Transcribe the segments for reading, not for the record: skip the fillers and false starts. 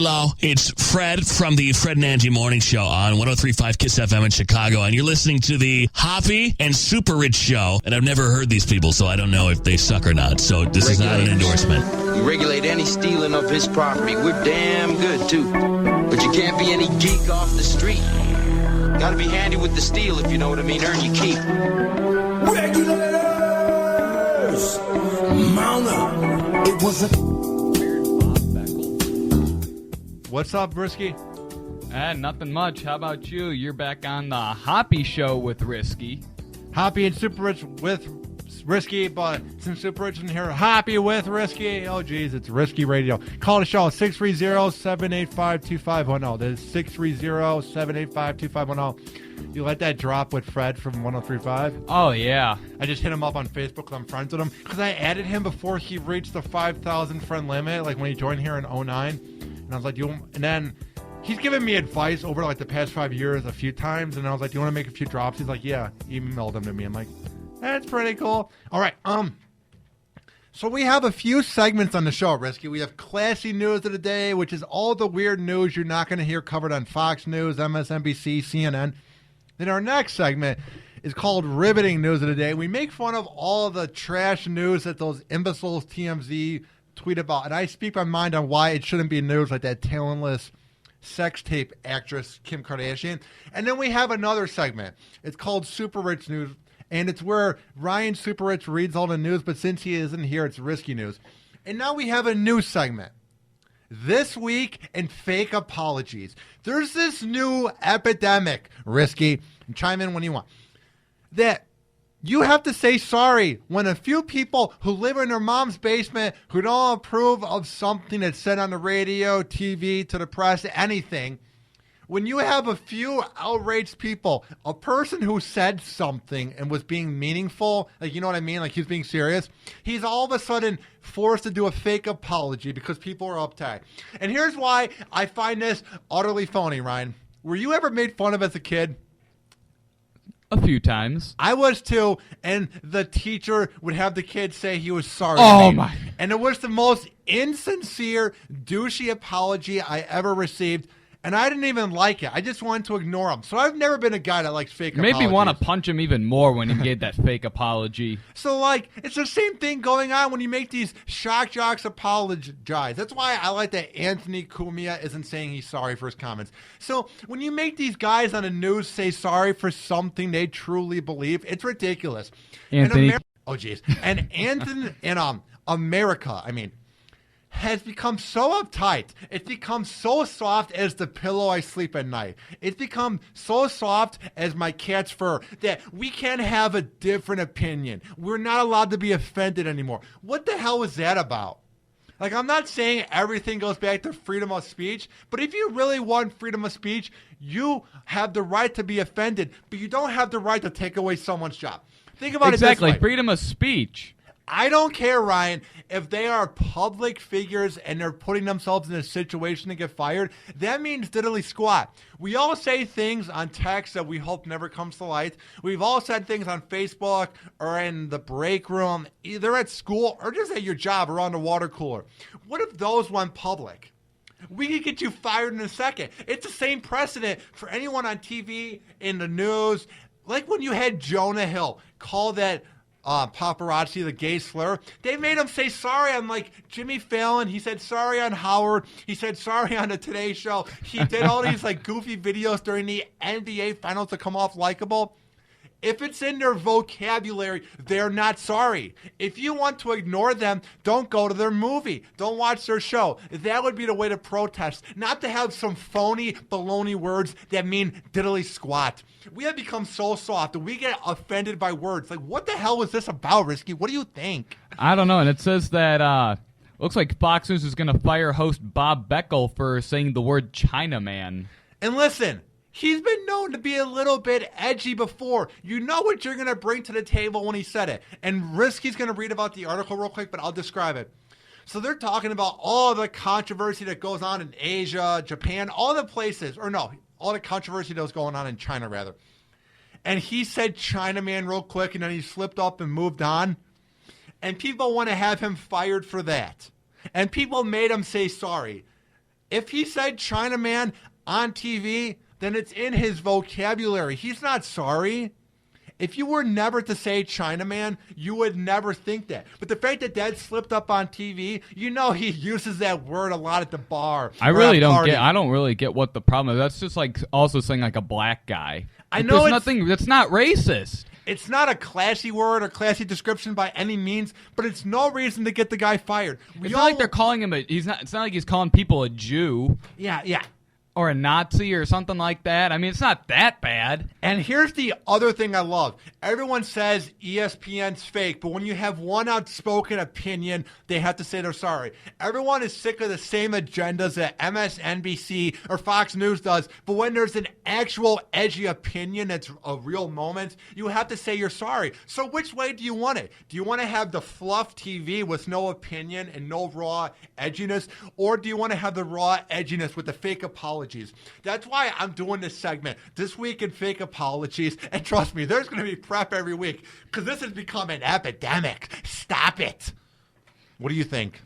Hello, it's Fred from the Fred and Angie Morning Show on 103.5 KISS FM in Chicago, and you're listening to the Hoppe and SuperRICH Show. And I've never heard these people, so I don't know if they suck or not. So this is not an endorsement. We regulate any stealing of his property. We're damn good, too. But you can't be any geek off the street. Gotta be handy with the steel, if you know what I mean. Earn your keep. Regulators! Mount up. It was a... What's up, Risky? Nothing much. How about you? You're back on the Hoppe Show with Risky. Hoppe and SuperRICH with Risky, but since SuperRICH isn't here, Hoppe with Risky. Oh, geez, it's Risky Radio. Call the show, 630-785-2510. That is 630-785-2510. You let that drop with Fred from 103.5? Oh, yeah. I just hit him up on Facebook because I'm friends with him. Because I added him before he reached the 5,000 friend limit, like when he joined here in 09. And I was like, and then he's given me advice over like the past 5 years a few times. And I was like, do you want to make a few drops? He's like, yeah. He emailed them to me. I'm like, that's pretty cool. All right. So we have a few segments on the show, Risky. We have classy news of the day, which is all the weird news you're not going to hear covered on Fox News, MSNBC, CNN. Then our next segment is called Riveting News of the Day. We make fun of all the trash news that those imbeciles TMZ tweet about, and I speak my mind on why it shouldn't be news, like that talentless sex tape actress Kim Kardashian. And then we have another segment. It's called SuperRICH News, and it's where Ryan SuperRICH reads all the news, but since he isn't here, it's Risky News. And now we have a new segment. This week in fake apologies. There's this new epidemic, Risky, and chime in when you want, that you have to say sorry when a few people who live in their mom's basement, who don't approve of something that's said on the radio, TV, to the press, anything, when you have a few outraged people, a person who said something and was being meaningful, like, you know what I mean? Like, he's being serious. He's all of a sudden forced to do a fake apology because people are uptight. And here's why I find this utterly phony, Ryan. Were you ever made fun of as a kid? A few times. I was too, and the teacher would have the kid say he was sorry. Oh, my. And it was the most insincere, douchey apology I ever received, and I didn't even like it. I just wanted to ignore him. So I've never been a guy that likes fake apologies. Made me want to punch him even more when he gave that fake apology. So, like, it's the same thing going on when you make these shock jocks apologize. That's why I like that Anthony Cumia isn't saying he's sorry for his comments. So when you make these guys on the news say sorry for something they truly believe, it's ridiculous. Anthony. Oh, jeez. And Anthony in America, I mean, has become so uptight. It's become so soft as the pillow I sleep at night. It's become so soft as my cat's fur that we can't have a different opinion. We're not allowed to be offended anymore. What the hell is that about? Like, I'm not saying everything goes back to freedom of speech, but if you really want freedom of speech, you have the right to be offended, but you don't have the right to take away someone's job. Think about it this way. Exactly, freedom of speech. I don't care, Ryan, if they are public figures and they're putting themselves in a situation to get fired. That means diddly squat. We all say things on text that we hope never comes to light. We've all said things on Facebook or in the break room, either at school or just at your job or on the water cooler. What if those went public? We could get you fired in a second. It's the same precedent for anyone on TV, in the news. Like when you had Jonah Hill call that paparazzi the gay slur. They made him say sorry on like Jimmy Fallon. He said sorry on Howard. He said sorry on the Today Show. He did all these like goofy videos during the NBA Finals to come off likable. If it's in their vocabulary, they're not sorry. If you want to ignore them, don't go to their movie. Don't watch their show. That would be the way to protest, not to have some phony baloney words that mean diddly squat. We have become so soft that we get offended by words. Like, what the hell was this about, Risky? What do you think? I don't know, and it says that looks like Fox News is going to fire host Bob Beckel for saying the word Chinaman. And listen, he's been known to be a little bit edgy before. You know what you're going to bring to the table when he said it. And Risky's going to read about the article real quick, but I'll describe it. So they're talking about all the controversy that goes on in Asia, Japan, all the places, or no, all the controversy that was going on in China, rather. And he said Chinaman real quick, and then he slipped up and moved on. And people want to have him fired for that. And people made him say sorry. If he said Chinaman on TV, then it's in his vocabulary. He's not sorry. If you were never to say Chinaman, you would never think that. But the fact that that slipped up on TV, you know he uses that word a lot at the bar. I don't really get what the problem is. That's just like also saying like a black guy. I know that's not racist. It's not a classy word or classy description by any means, but it's no reason to get the guy fired. It's not like they're calling him it's not like he's calling people a Jew. Yeah. Or a Nazi or something like that. I mean, it's not that bad. And here's the other thing I love. Everyone says ESPN's fake, but when you have one outspoken opinion, they have to say they're sorry. Everyone is sick of the same agendas that MSNBC or Fox News does, but when there's an actual edgy opinion that's a real moment, you have to say you're sorry. So which way do you want it? Do you want to have the fluff TV with no opinion and no raw edginess, or do you want to have the raw edginess with the fake apologies? That's why I'm doing this segment this week in fake apologies. And trust me, there's going to be prep every week because this has become an epidemic. Stop it. What do you think?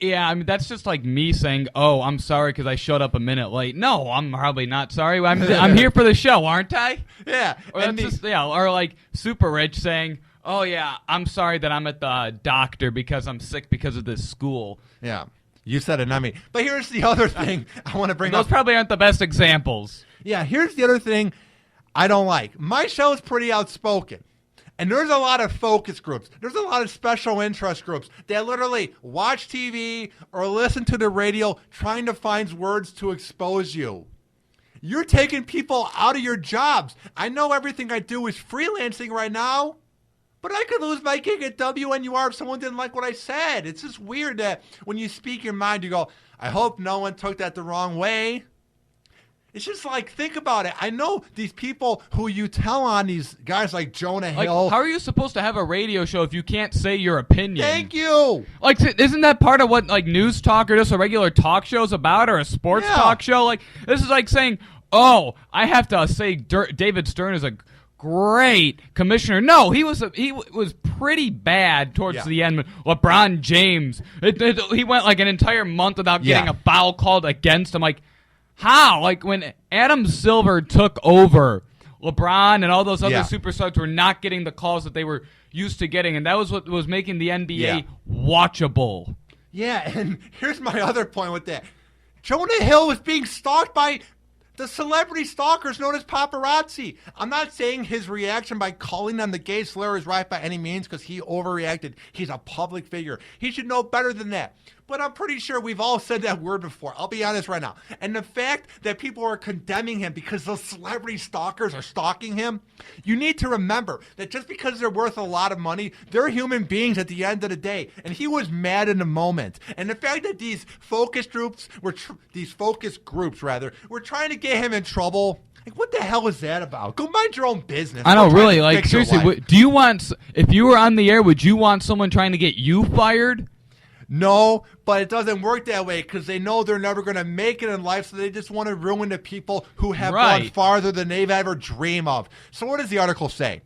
Yeah, I mean, that's just like me saying, oh, I'm sorry because I showed up a minute late. No, I'm probably not sorry. I'm here for the show, aren't I? Yeah. Or like Super Rich saying, oh, yeah, I'm sorry that I'm at the doctor because I'm sick because of this school. Yeah. You said it, not me. But here's the other thing I want to bring up. Those probably aren't the best examples. Yeah, here's the other thing I don't like. My show is pretty outspoken. And there's a lot of focus groups. There's a lot of special interest groups that literally watch TV or listen to the radio trying to find words to expose you. You're taking people out of your jobs. I know everything I do is freelancing right now. But I could lose my gig at WNUR if someone didn't like what I said. It's just weird that when you speak your mind, you go, I hope no one took that the wrong way. It's just like, think about it. I know these people who you tell on, these guys like Jonah Hill. How are you supposed to have a radio show if you can't say your opinion? Thank you. Like, isn't that part of what like news talk or just a regular talk show's about, or a sports talk show? Like, this is like saying, oh, I have to say David Stern is a great commissioner. No, he was pretty bad towards the end. LeBron James, he went like an entire month without getting a foul called against him. Like, how? Like when Adam Silver took over, LeBron and all those other superstars were not getting the calls that they were used to getting, and that was what was making the NBA watchable. Yeah, and here's my other point with that. Jonah Hill was being stalked by the celebrity stalkers known as paparazzi. I'm not saying his reaction by calling them the gay slur is right by any means because he overreacted. He's a public figure. He should know better than that. But I'm pretty sure we've all said that word before. I'll be honest right now. And the fact that people are condemning him because the celebrity stalkers are stalking him, you need to remember that just because they're worth a lot of money, they're human beings at the end of the day. And he was mad in the moment. And the fact that these focus groups were trying to get him in trouble. Like, what the hell is that about? Go mind your own business. I know, really. Like, seriously, do you want, if you were on the air, would you want someone trying to get you fired? No, but it doesn't work that way because they know they're never going to make it in life, so they just want to ruin the people who have gone farther than they've ever dreamed of. So what does the article say?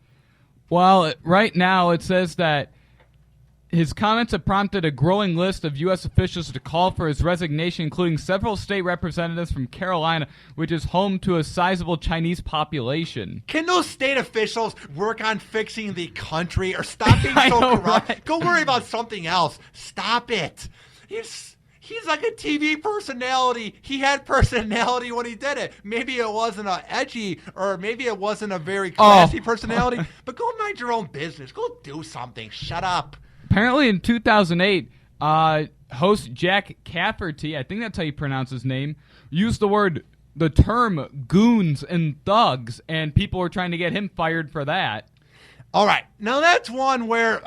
Well, right now it says that his comments have prompted a growing list of U.S. officials to call for his resignation, including several state representatives from Carolina, which is home to a sizable Chinese population. Can those state officials work on fixing the country or stop being so corrupt? Right? Go worry about something else. Stop it. He's like a TV personality. He had personality when he did it. Maybe it wasn't a edgy or maybe it wasn't a very classy personality, but go mind your own business. Go do something. Shut up. Apparently in 2008, host Jack Cafferty, I think that's how you pronounce his name, used the term goons and thugs, and people were trying to get him fired for that. All right. Now that's one where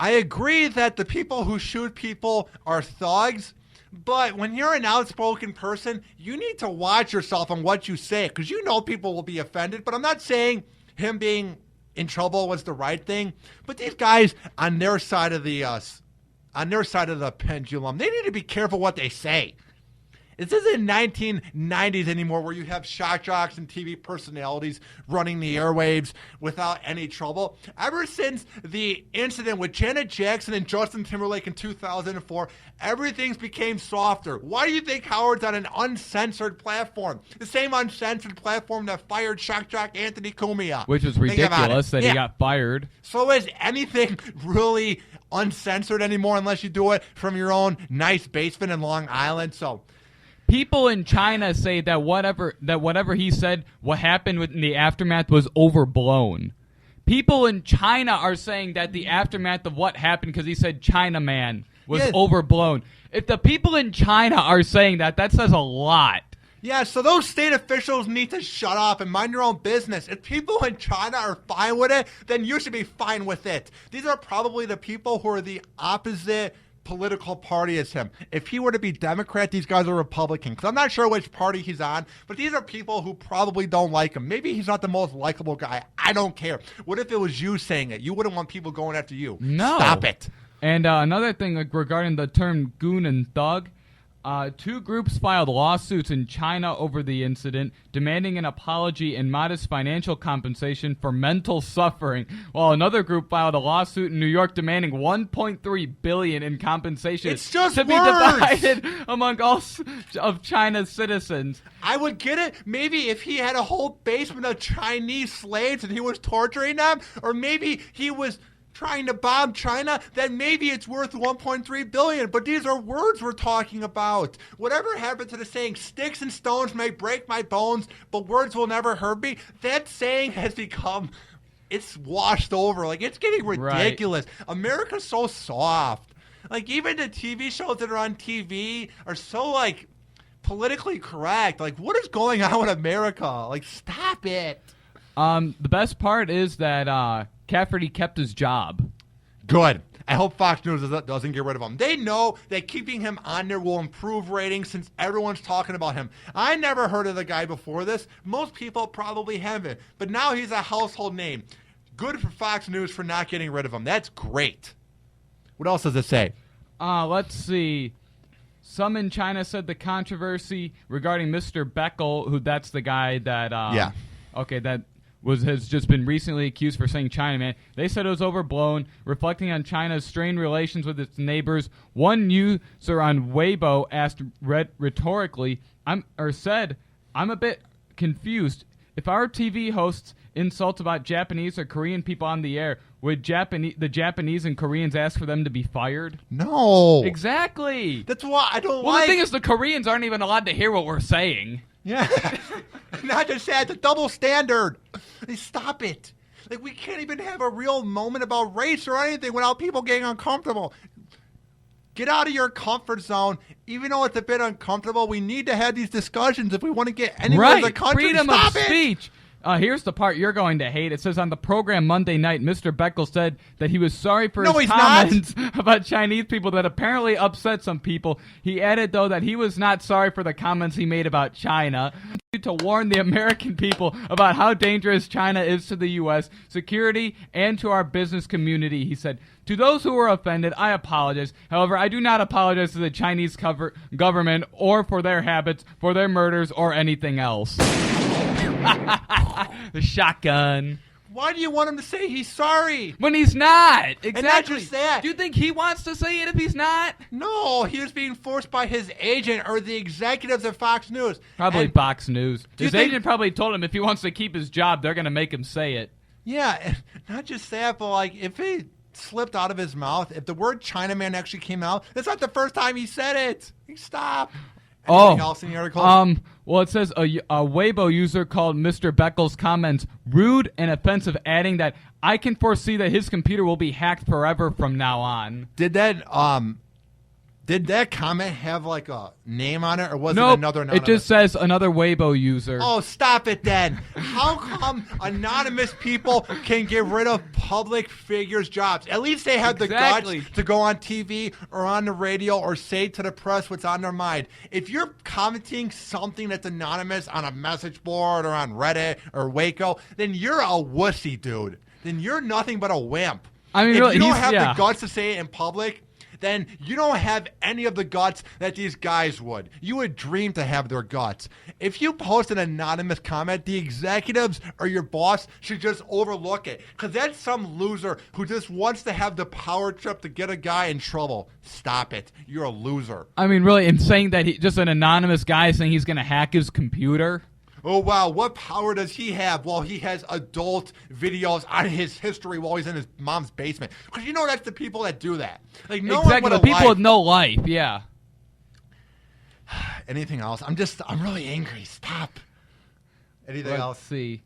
I agree that the people who shoot people are thugs, but when you're an outspoken person, you need to watch yourself on what you say because you know people will be offended, but I'm not saying him being in trouble was the right thing, but these guys on their side of the pendulum, they need to be careful what they say. This isn't 1990s anymore where you have shock jocks and TV personalities running the airwaves without any trouble. Ever since the incident with Janet Jackson and Justin Timberlake in 2004, everything's became softer. Why do you think Howard's on an uncensored platform? The same uncensored platform that fired shock jock Anthony Cumia. Which was ridiculous that he got fired. So is anything really uncensored anymore unless you do it from your own nice basement in Long Island? So people in China say that whatever he said, what happened in the aftermath was overblown. People in China are saying that the aftermath of what happened, because he said Chinaman, was overblown. If the people in China are saying that says a lot. Yeah, so those state officials need to shut up and mind your own business. If people in China are fine with it, then you should be fine with it. These are probably the people who are the opposite political party as him. If he were to be Democrat, these guys are Republican. Because I'm not sure which party he's on, but these are people who probably don't like him. Maybe he's not the most likable guy. I don't care. What if it was you saying it? You wouldn't want people going after you. No. Stop it. And another thing regarding the term goon and thug, two groups filed lawsuits in China over the incident, demanding an apology and modest financial compensation for mental suffering, while another group filed a lawsuit in New York demanding $1.3 billion in compensation It's just to be words. divided among all of China's citizens. I would get it maybe if he had a whole basement of Chinese slaves and he was torturing them, or maybe he was trying to bomb China, then maybe it's worth $1.3 billion. But these are words we're talking about. Whatever happened to the saying, sticks and stones may break my bones, but words will never hurt me? That saying has become, it's washed over. Like, it's getting ridiculous. Right. America's so soft. Like, even the TV shows that are on TV are so, like, politically correct. Like, what is going on with America? Like, stop it. The best part is that Cafferty kept his job. Good. I hope Fox News doesn't get rid of him. They know that keeping him on there will improve ratings since everyone's talking about him. I never heard of the guy before this. Most people probably haven't. But now he's a household name. Good for Fox News for not getting rid of him. That's great. What else does it say? Let's see. Some in China said the controversy regarding Mr. Beckel, that's the guy that... that has just been recently accused for saying Chinaman. They said it was overblown, reflecting on China's strained relations with its neighbors. One user on Weibo asked rhetorically, I'm a bit confused. If our TV hosts insults about Japanese or Korean people on the air, would the Japanese and Koreans ask for them to be fired? No. Exactly. That's why I don't Well, the thing is, the Koreans aren't even allowed to hear what we're saying. Yeah. Not just that, the double standard. Stop it. Like, we can't even have a real moment about race or anything without people getting uncomfortable. Get out of your comfort zone. Even though it's a bit uncomfortable, we need to have these discussions if we want to get anywhere in the country. Freedom Stop of speech. Here's the part you're going to hate. It says on the program Monday night, Mr. Beckel said that he was sorry for his comments about Chinese people that apparently upset some people. He added, though, that he was not sorry for the comments he made about China. To warn the American people about how dangerous China is to the U.S. security and to our business community, he said. To those who were offended, I apologize. However, I do not apologize to the Chinese government or for their habits, for their murders, or anything else. The shotgun. Why do you want him to say he's sorry? When he's not. Exactly. And not just that. Do you think he wants to say it if he's not? No, he was being forced by his agent or the executives at Fox News. Probably Fox News. His agent probably told him if he wants to keep his job, they're going to make him say it. Yeah, not just that, but like if he slipped out of his mouth, if the word Chinaman actually came out, that's not the first time he said it. Stop. Anything else in the article? Well, it says a Weibo user called Mr. Beckel's comments rude and offensive, adding that I can foresee that his computer will be hacked forever from now on. Did that comment have like a name on it, or was it another anonymous? It just says another Weibo user. Oh, stop it then. How come anonymous people can get rid of public figures' jobs? At least they have the guts to go on TV or on the radio or say to the press what's on their mind. If you're commenting something that's anonymous on a message board or on Reddit or Waco, then you're a wussy, dude. Then you're nothing but a wimp. I mean, if really, you don't have the guts to say it in public, then you don't have any of the guts that these guys would. You would dream to have their guts. If you post an anonymous comment, the executives or your boss should just overlook it, because that's some loser who just wants to have the power trip to get a guy in trouble. Stop it. You're a loser. I mean, really, in saying that just an anonymous guy saying he's going to hack his computer. Oh, wow. What power does he have? Well, he has adult videos on his history while he's in his mom's basement. Because you know that's the people that do that. Like, no exactly, one would the have people with no life, yeah. Anything else? I'm really angry. Stop. Anything else? Let's see.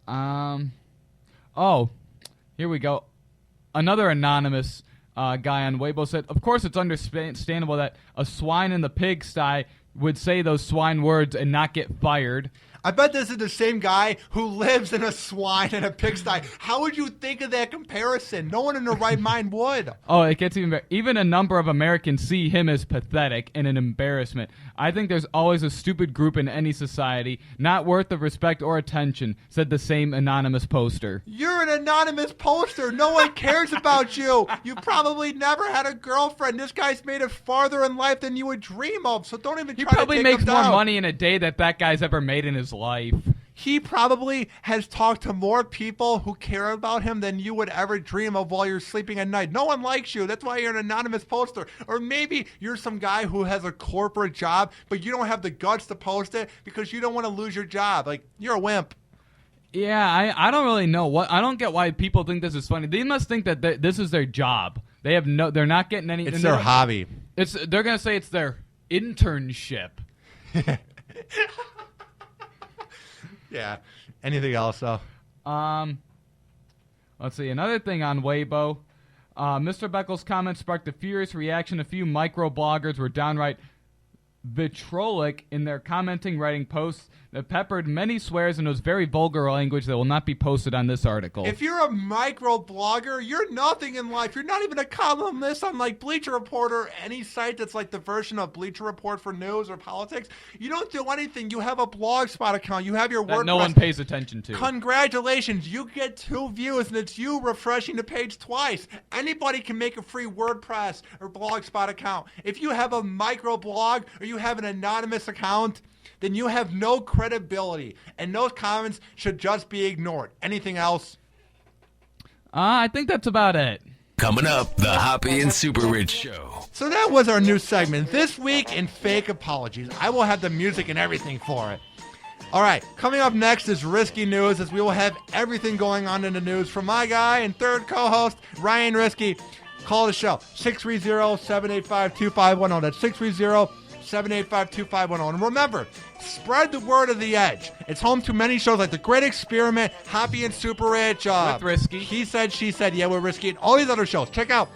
Oh, here we go. Another anonymous guy on Weibo said, of course it's understandable that a swine in the pigsty would say those swine words and not get fired. I bet this is the same guy who lives in a swine in a pigsty. How would you think of that comparison? No one in their right mind would. Oh, it gets even better. Even a number of Americans see him as pathetic and an embarrassment. I think there's always a stupid group in any society, not worth of respect or attention, said the same anonymous poster. You're an anonymous poster. No one cares about you. You probably never had a girlfriend. This guy's made it farther in life than you would dream of, so don't even try to take him down. He probably makes more money in a day that guy's ever made in his life. He probably has talked to more people who care about him than you would ever dream of while you're sleeping at night. No one likes you. That's why you're an anonymous poster. Or maybe you're some guy who has a corporate job, but you don't have the guts to post it because you don't want to lose your job. Like, you're a wimp. Yeah, I don't really know. I don't get why people think this is funny. They must think that this is their job. They're not getting any. It's their hobby. They're going to say it's their internship. Yeah. Anything else, though? Let's see. Another thing on Weibo. Mr. Beckel's comments sparked a furious reaction. A few microbloggers were downright vitriolic in their commenting, writing posts that peppered many swears and was very vulgar language that will not be posted on this article. If you're a microblogger, you're nothing in life. You're not even a columnist on like Bleacher Report or any site that's like the version of Bleacher Report for news or politics. You don't do anything. You have a Blogspot account. You have your WordPress. That no one pays attention to. Congratulations. You get 2 views and it's you refreshing the page twice. Anybody can make a free WordPress or Blogspot account. If you have a microblog or you have an anonymous account, then you have no credibility, and those comments should just be ignored. Anything else? I think that's about it. Coming up, the Hoppe and Super Rich Show. So that was our new segment. This week in Fake Apologies. I will have the music and everything for it. All right, coming up next is Risky News, as we will have everything going on in the news from my guy and third co-host, Ryan Risky. Call the show, 630-785-2510. That's 630-785-2510. And remember, spread the word of The Edge. It's home to many shows like The Great Experiment, Hoppe and Super Rich. With Risky. He Said, She Said, yeah, we're Risky, and all these other shows. Check out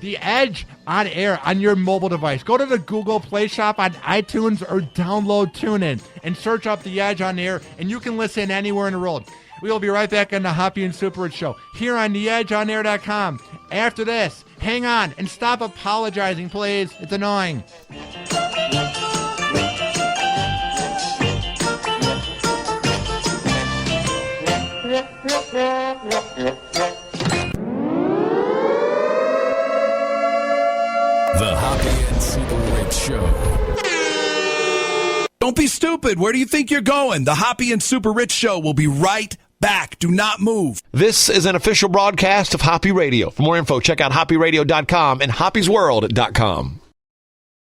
The Edge on air on your mobile device. Go to the Google Play Shop on iTunes or download TuneIn and search up The Edge on air, and you can listen anywhere in the world. We will be right back on the Hoppe and Super Rich Show here on theedgeonair.com. After this, hang on and stop apologizing, please. It's annoying. The Hoppe and Super Rich Show. Don't be stupid. Where do you think you're going? The Hoppe and Super Rich Show will be right back. Do not move. This is an official broadcast of Hoppe Radio. For more info, check out hopperadio.com and hoppesworld.com.